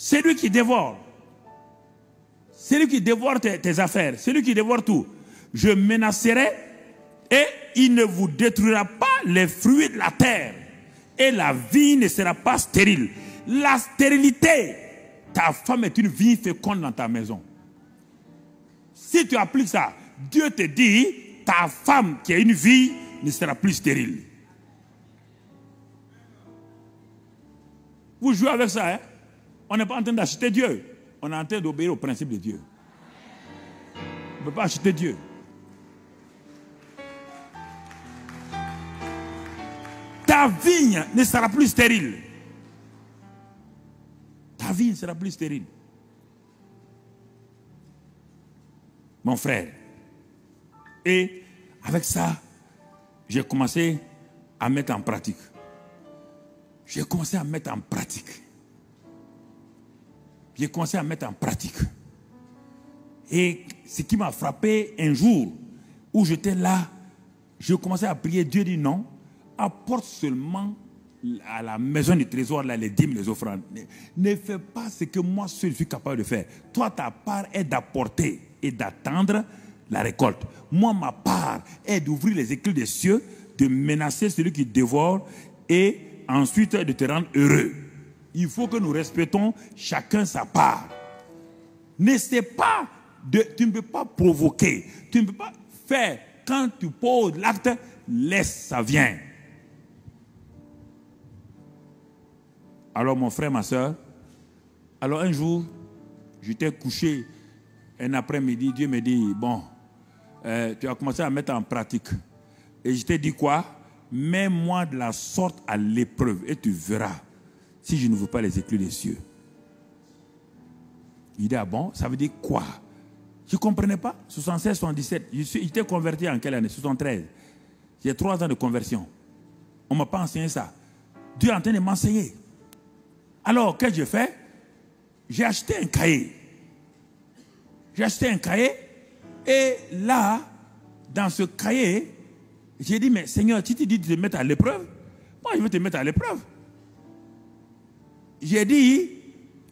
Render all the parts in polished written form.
Celui qui dévore. Celui qui dévore tes affaires. Celui qui dévore tout. Je menacerai et il ne vous détruira pas les fruits de la terre. Et la vie ne sera pas stérile. La stérilité, ta femme est une vie féconde dans ta maison. Si tu appliques ça, Dieu te dit, ta femme qui a une vie ne sera plus stérile. Vous jouez avec ça, hein? On n'est pas en train d'acheter Dieu. On est en train d'obéir au principe de Dieu. On ne peut pas acheter Dieu. Ta vigne ne sera plus stérile. Ta vie ne sera plus stérile. Mon frère. Et avec ça, j'ai commencé à mettre en pratique. J'ai commencé à mettre en pratique. J'ai commencé à mettre en pratique. Et ce qui m'a frappé un jour où j'étais là, je commençais à prier. Dieu dit non, apporte seulement à la maison du trésor là, les dîmes, les offrandes. Ne fais pas ce que moi seul suis capable de faire. Toi, ta part est d'apporter et d'attendre la récolte. Moi, ma part est d'ouvrir les écluses des cieux, de menacer celui qui dévore et ensuite de te rendre heureux. Il faut que nous respectons chacun sa part. N'essaie pas tu ne peux pas provoquer. Tu ne peux pas faire. Quand tu poses l'acte, laisse, ça vient. Alors mon frère, ma soeur, alors un jour, j'étais couché un après-midi, Dieu me dit, bon, tu as commencé à mettre en pratique. Et je t'ai dit quoi? Mets-moi de la sorte à l'épreuve et tu verras si je ne veux pas les éclus des cieux. Il dit, ah bon, ça veut dire quoi? Je ne comprenais pas. 76, 77. J'étais converti en quelle année? 73. J'ai 3 ans de conversion. On ne m'a pas enseigné ça. Dieu est en train de m'enseigner. Alors, qu'est-ce que j'ai fait? J'ai acheté un cahier. J'ai acheté un cahier. Et là, dans ce cahier, j'ai dit, mais Seigneur, tu te dis de te mettre à l'épreuve. Moi, je veux te mettre à l'épreuve. J'ai dit,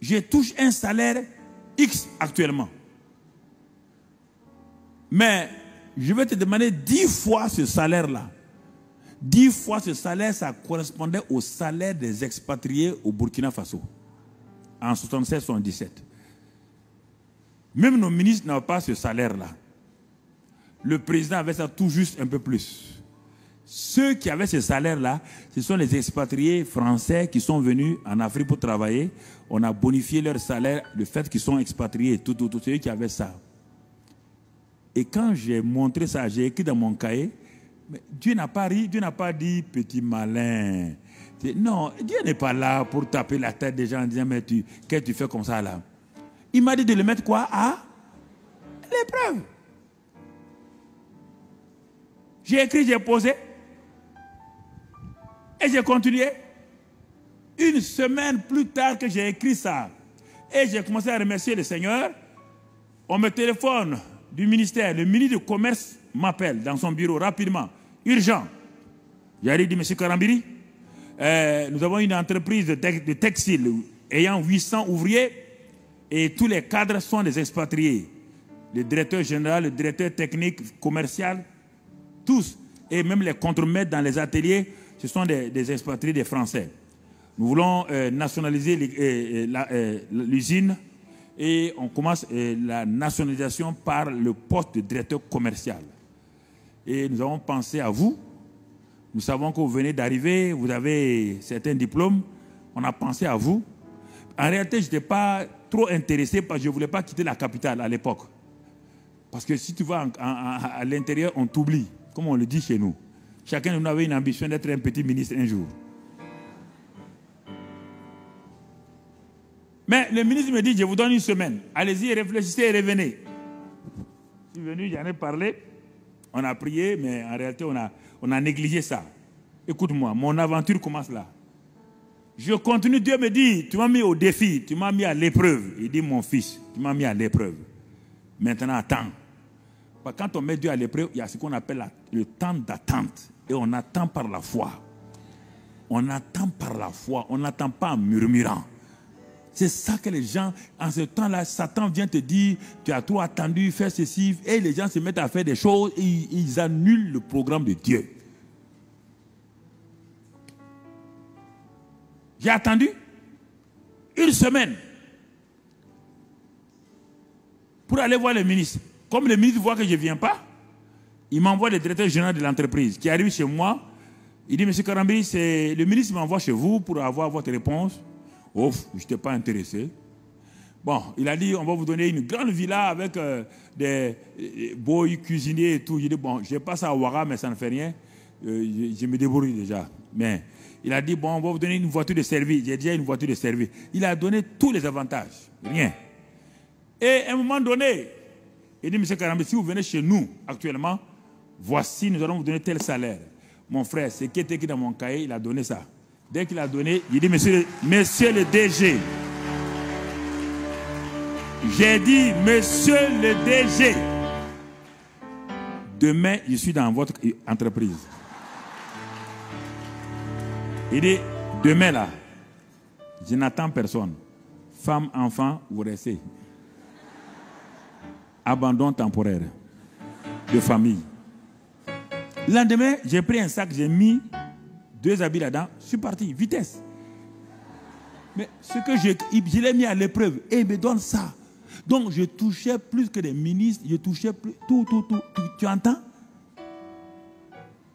je touche un salaire X actuellement. Mais je vais te demander 10 fois ce salaire-là. 10 fois ce salaire, ça correspondait au salaire des expatriés au Burkina Faso. En 76-77. Même nos ministres n'avaient pas ce salaire-là. Le président avait ça tout juste un peu plus. Ceux qui avaient ce salaire-là, ce sont les expatriés français qui sont venus en Afrique pour travailler. On a bonifié leur salaire, le fait qu'ils sont expatriés, tout, c'est eux qui avaient ça. Et quand j'ai montré ça, j'ai écrit dans mon cahier, mais Dieu n'a pas ri, Dieu n'a pas dit petit malin. Non, Dieu n'est pas là pour taper la tête des gens en disant, mais qu'est-ce que tu fais comme ça là? Il m'a dit de le mettre quoi? À l'épreuve. J'ai écrit, j'ai posé. Et j'ai continué. Une semaine plus tard que j'ai écrit ça, et j'ai commencé à remercier le Seigneur, on me téléphone du ministère, le ministre du Commerce m'appelle dans son bureau rapidement, urgent. J'arrive, dit, monsieur Karambiri, nous avons une entreprise de textile ayant 800 ouvriers et tous les cadres sont des expatriés. Le directeur général, le directeur technique, commercial, tous, et même les contremaîtres dans les ateliers, ce sont des expatriés, des Français. Nous voulons nationaliser l'usine et on commence la nationalisation par le poste de directeur commercial. Et nous avons pensé à vous. Nous savons que vous venez d'arriver, vous avez certains diplômes. On a pensé à vous. En réalité, je n'étais pas trop intéressé parce que je ne voulais pas quitter la capitale à l'époque. Parce que si tu vas à l'intérieur, on t'oublie, comme on le dit chez nous. Chacun de nous avait une ambition d'être un petit ministre un jour. Mais le ministre me dit, je vous donne une semaine. Allez-y, réfléchissez et revenez. Je suis venu, j'en ai parlé. On a prié, mais en réalité, on a négligé ça. Écoute-moi, mon aventure commence là. Je continue, Dieu me dit, tu m'as mis au défi, tu m'as mis à l'épreuve. Il dit, mon fils, tu m'as mis à l'épreuve. Maintenant, attends. Quand on met Dieu à l'épreuve, il y a ce qu'on appelle le temps d'attente. Et on attend par la foi. On attend par la foi. On n'attend pas en murmurant. C'est ça que les gens, en ce temps-là, Satan vient te dire, tu as trop attendu, fais ceci, et les gens se mettent à faire des choses, et ils annulent le programme de Dieu. J'ai attendu une semaine pour aller voir le ministre. Comme le ministre voit que je ne viens pas, il m'envoie le directeur général de l'entreprise qui arrive chez moi. Il dit, monsieur Karambi, le ministre m'envoie chez vous pour avoir votre réponse. Oh, je n'étais pas intéressé. Bon, il a dit, on va vous donner une grande villa avec des boys cuisiniers et tout. J'ai dit, bon, je n'ai pas ça à Ouara, mais ça ne fait rien. Je me débrouille déjà. Mais il a dit, bon, on va vous donner une voiture de service. J'ai déjà une voiture de service. Il a donné tous les avantages. Rien. Et à un moment donné, il dit, monsieur Karambi, si vous venez chez nous actuellement, voici, nous allons vous donner tel salaire. Mon frère, c'est qui était écrit dans mon cahier, il a donné ça. Dès qu'il a donné, il dit, monsieur le DG. J'ai dit, monsieur le DG. Demain, je suis dans votre entreprise. Il dit, demain là, je n'attends personne. Femme, enfant, vous restez. Abandon temporaire de famille. Le lendemain, j'ai pris un sac, j'ai mis 2 habits là-dedans, je suis parti, vitesse. Mais ce que je l'ai mis à l'épreuve, et il me donne ça. Donc je touchais plus que des ministres, je touchais plus, tout. Tu entends?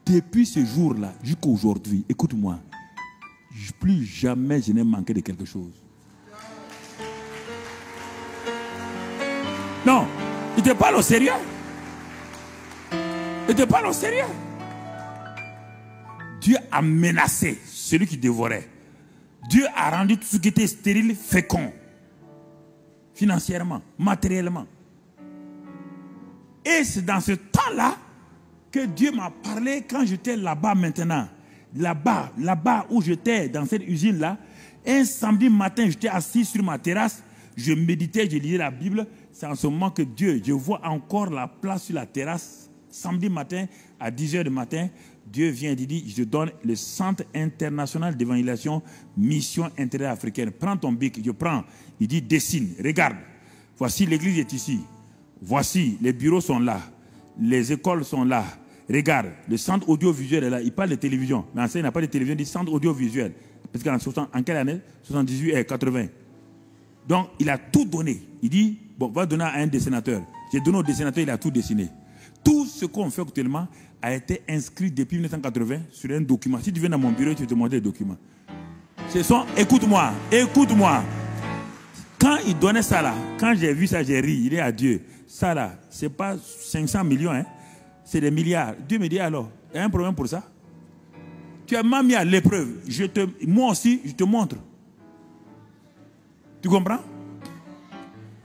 Depuis ce jour-là, jusqu'à aujourd'hui, écoute-moi, plus jamais je n'ai manqué de quelque chose. Non, il te parle au sérieux. Il te parle au sérieux. Dieu a menacé celui qui dévorait. Dieu a rendu tout ce qui était stérile fécond. Financièrement, matériellement. Et c'est dans ce temps-là que Dieu m'a parlé quand j'étais là-bas maintenant. Là-bas où j'étais, dans cette usine-là. Un samedi matin, j'étais assis sur ma terrasse. Je méditais, je lisais la Bible. C'est en ce moment que Dieu, je vois encore la place sur la terrasse. Samedi matin, à 10h du matin, Dieu vient et dit, je te donne le Centre international d'évangélisation, mission intérieure africaine. Prends ton bic, je prends. Il dit, dessine, regarde. Voici l'église est ici. Voici, les bureaux sont là. Les écoles sont là. Regarde, le centre audiovisuel est là. Il parle de télévision. Mais il n'a pas de télévision, il dit centre audiovisuel. Parce qu'en quelle année? 78 et 80. Donc, il a tout donné. Il dit, bon, va donner à un dessinateur. J'ai donné au dessinateur, il a tout dessiné. Tout ce qu'on fait actuellement a été inscrit depuis 1980 sur un document. Si tu viens dans mon bureau, je vais te montrer les documents. Écoute-moi. Quand il donnait ça là, quand j'ai vu ça, j'ai ri. Il est à Dieu. Ça là, ce n'est pas 500 millions, hein. C'est des milliards. Dieu me dit alors, il y a un problème pour ça? Tu m'as mis à l'épreuve. Moi aussi, je te montre. Tu comprends?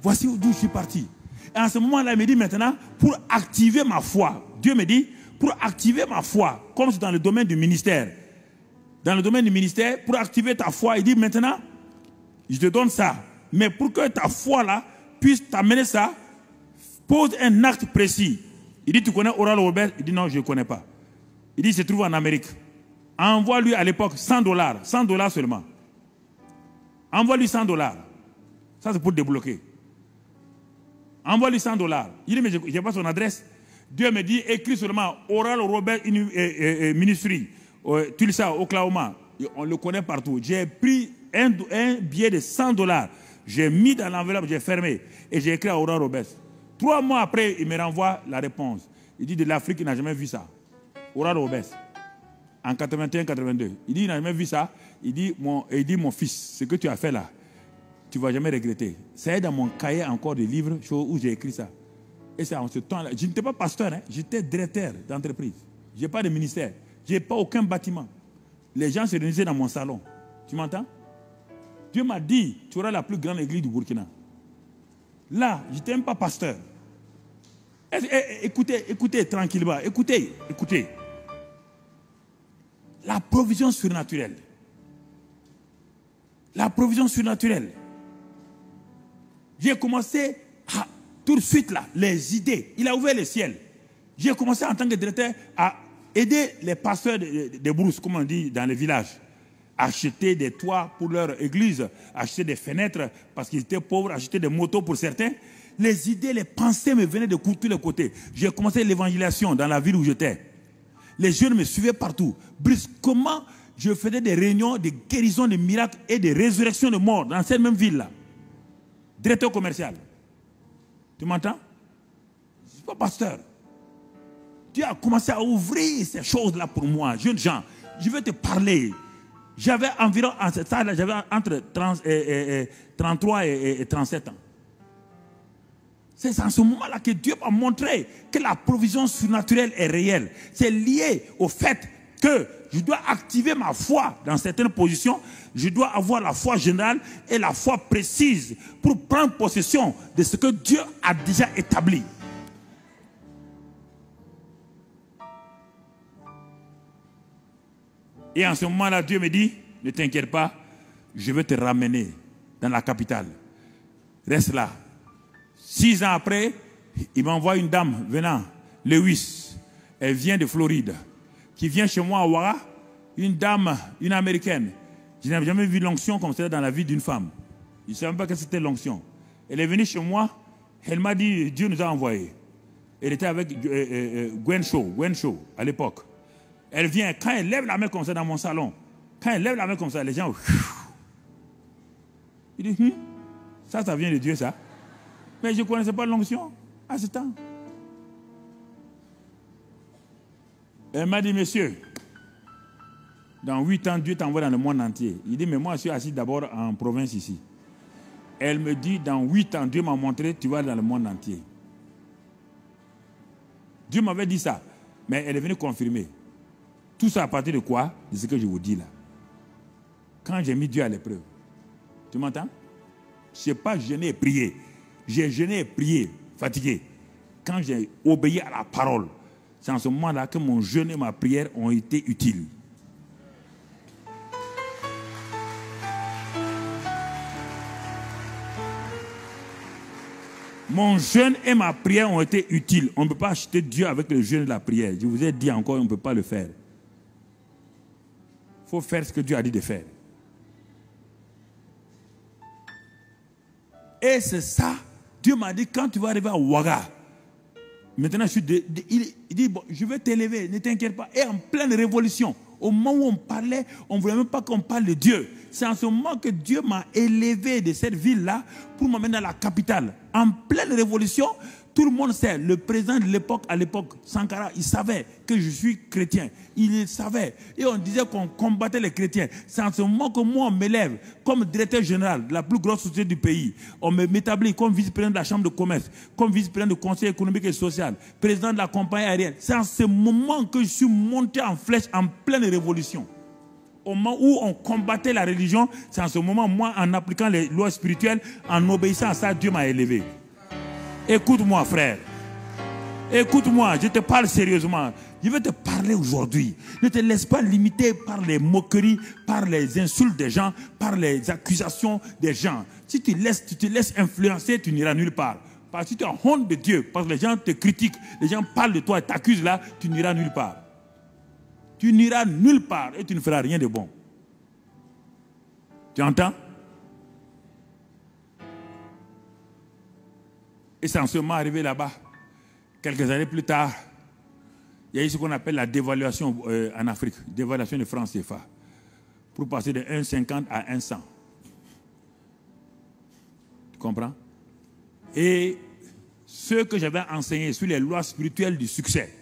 Voici d'où je suis parti. Et en ce moment-là, il me dit maintenant, pour activer ma foi, Dieu me dit, pour activer ma foi, comme c'est dans le domaine du ministère, pour activer ta foi, il dit maintenant, je te donne ça. Mais pour que ta foi là puisse t'amener ça, pose un acte précis. Il dit, tu connais Oral Roberts? Il dit, non, je ne connais pas. Il dit, il se trouve en Amérique. Envoie-lui à l'époque $100, $100 seulement. Envoie-lui $100. Ça, c'est pour débloquer. Envoie-lui $100. Il dit, mais je n'ai pas son adresse. Dieu me dit, écris seulement Oral Roberts Ministry, Tulsa, Oklahoma. On le connaît partout. J'ai pris un billet de $100. J'ai mis dans l'enveloppe, j'ai fermé. Et j'ai écrit à Oral Roberts. 3 mois après, il me renvoie la réponse. Il dit, de l'Afrique, il n'a jamais vu ça. Oral Roberts. En 81-82. Il dit, il n'a jamais vu ça. Il dit, mon fils, ce que tu as fait là, tu ne vas jamais regretter. C'est dans mon cahier encore de livres où j'ai écrit ça. Et c'est en ce temps-là. Je n'étais pas pasteur, hein, j'étais directeur d'entreprise. Je n'ai pas de ministère. Je n'ai pas aucun bâtiment. Les gens se réunissaient dans mon salon. Tu m'entends? Dieu m'a dit, tu auras la plus grande église du Burkina. Là, je n'étais même pas pasteur. Écoutez tranquillement. Écoutez. La provision surnaturelle. La provision surnaturelle. J'ai commencé tout de suite là, les idées. Il a ouvert le ciel. J'ai commencé en tant que directeur à aider les pasteurs des brousses, comme on dit dans les villages. acheter des toits pour leur église, acheter des fenêtres parce qu'ils étaient pauvres, acheter des motos pour certains. Les idées, les pensées me venaient de tous les côtés. J'ai commencé l'évangélisation dans la ville où j'étais. Les jeunes me suivaient partout. Brusquement, je faisais des réunions de guérison, de miracles et de résurrection de morts dans cette même ville-là. Directeur commercial. Tu m'entends? Je ne suis pas pasteur. Dieu a commencé à ouvrir ces choses-là pour moi. Jeunes gens, je vais te parler. J'avais environ, en cette salle-là, j'avais entre 33 et 37 ans. C'est en ce moment-là que Dieu m'a montré que la provision surnaturelle est réelle. C'est lié au fait que je dois activer ma foi dans certaines positions. Je dois avoir la foi générale et la foi précise pour prendre possession de ce que Dieu a déjà établi. Et en ce moment-là, Dieu me dit, ne t'inquiète pas, je vais te ramener dans la capitale. Reste là. 6 ans après, il m'envoie une dame venant, Lewis. Elle vient de Floride. Qui vient chez moi à Ouara, une dame, une américaine. Je n'avais jamais vu l'onction comme ça dans la vie d'une femme. Je ne savais même pas que c'était l'onction. Elle est venue chez moi, elle m'a dit, Dieu nous a envoyés. Elle était avec Gwen Shaw à l'époque. Elle vient, quand elle lève la main comme ça dans mon salon, quand elle lève la main comme ça, les gens... Il dit, ça vient de Dieu, ça. Mais je ne connaissais pas l'onction à ce temps. Elle m'a dit, monsieur, dans 8 ans, Dieu t'envoie dans le monde entier. Il dit, mais moi, je suis assis d'abord en province ici. Elle me dit, dans 8 ans, Dieu m'a montré, tu vas dans le monde entier. Dieu m'avait dit ça, mais elle est venue confirmer. Tout ça à partir de quoi? De ce que je vous dis là. Quand j'ai mis Dieu à l'épreuve. Tu m'entends? Je n'ai pas jeûné et prié. J'ai jeûné et prié, fatigué. Quand j'ai obéi à la parole, c'est en ce moment-là que mon jeûne et ma prière ont été utiles. Mon jeûne et ma prière ont été utiles. On ne peut pas acheter Dieu avec le jeûne et la prière. Je vous ai dit encore, on ne peut pas le faire. Il faut faire ce que Dieu a dit de faire. Et c'est ça, Dieu m'a dit, quand tu vas arriver à Ouaga, maintenant il dit, bon, je vais t'élever, ne t'inquiète pas. Et en pleine révolution, au moment où on parlait, on ne voulait même pas qu'on parle de Dieu. C'est en ce moment que Dieu m'a élevé de cette ville-là pour m'amener dans la capitale. En pleine révolution, tout le monde sait, le président de l'époque, à l'époque, Sankara, il savait que je suis chrétien. Il le savait. Et on disait qu'on combattait les chrétiens. C'est en ce moment que moi, on m'élève comme directeur général de la plus grosse société du pays. On m'établit comme vice-président de la chambre de commerce, comme vice-président du conseil économique et social, président de la compagnie aérienne. C'est en ce moment que je suis monté en flèche en pleine révolution. Au moment où on combattait la religion, c'est en ce moment, moi, en appliquant les lois spirituelles, en obéissant à ça, Dieu m'a élevé. Écoute-moi, frère. Écoute-moi, je te parle sérieusement. Je vais te parler aujourd'hui. Ne te laisse pas limiter par les moqueries, par les insultes des gens, par les accusations des gens. Si tu te laisses influencer, tu n'iras nulle part. Parce que si tu as honte de Dieu, parce que les gens te critiquent, les gens parlent de toi et t'accusent là, tu n'iras nulle part. Tu n'iras nulle part et tu ne feras rien de bon. Tu entends? Et c'est en ce moment arrivé là-bas. Quelques années plus tard, il y a eu ce qu'on appelle la dévaluation en Afrique, dévaluation de franc CFA, pour passer de 1,50 à 1,100. Tu comprends? Et ce que j'avais enseigné sur les lois spirituelles du succès,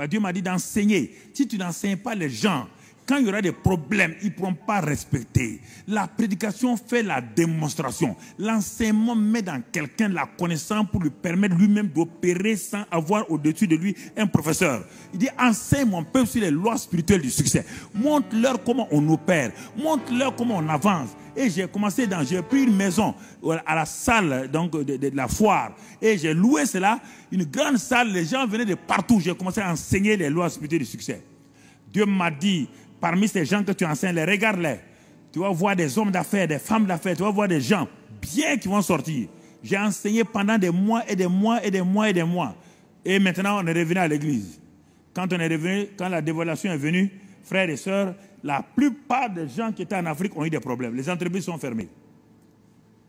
Dieu m'a dit d'enseigner. Si tu n'enseignes pas les gens, quand il y aura des problèmes, ils ne pourront pas respecter. La prédication fait la démonstration. L'enseignement met dans quelqu'un la connaissance pour lui permettre lui-même d'opérer sans avoir au-dessus de lui un professeur. Il dit, enseigne mon peuple sur les lois spirituelles du succès. Montre-leur comment on opère. Montre-leur comment on avance. Et j'ai pris une maison à la salle donc, de la foire. Et j'ai loué cela, une grande salle. Les gens venaient de partout. J'ai commencé à enseigner les lois spirituelles du succès. Dieu m'a dit, parmi ces gens que tu enseignes, regarde-les. Tu vas voir des hommes d'affaires, des femmes d'affaires. Tu vas voir des gens bien qui vont sortir. J'ai enseigné pendant des mois et des mois et des mois et des mois. Et maintenant, on est revenu à l'église. Quand on est revenu, quand la dévaluation est venue, frères et sœurs, la plupart des gens qui étaient en Afrique ont eu des problèmes. Les entreprises sont fermées.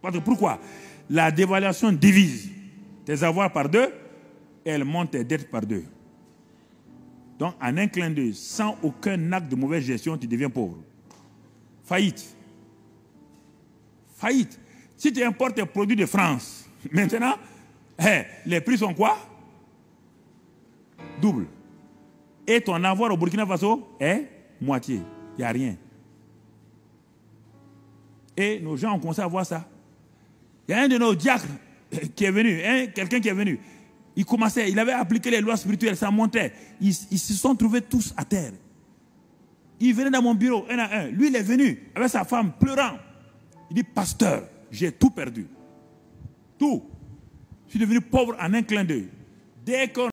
Parce que pourquoi? La dévaluation divise tes avoirs par 2 et elle monte tes dettes par 2. Donc, en un clin d'œil, sans aucun acte de mauvaise gestion, tu deviens pauvre. Faillite. Faillite. Si tu importes tes produits de France, maintenant, les prix sont quoi? Double. Et ton avoir au Burkina Faso est moitié. Il n'y a rien. Et nos gens ont commencé à voir ça. Il y a un de nos diacres qui est venu, quelqu'un qui est venu. Il avait appliqué les lois spirituelles, ça montait. Ils se sont trouvés tous à terre. Il venait dans mon bureau, un à un. Lui, il est venu avec sa femme pleurant. Il dit, pasteur, j'ai tout perdu. Tout. Je suis devenu pauvre en un clin d'œil. Dès qu'on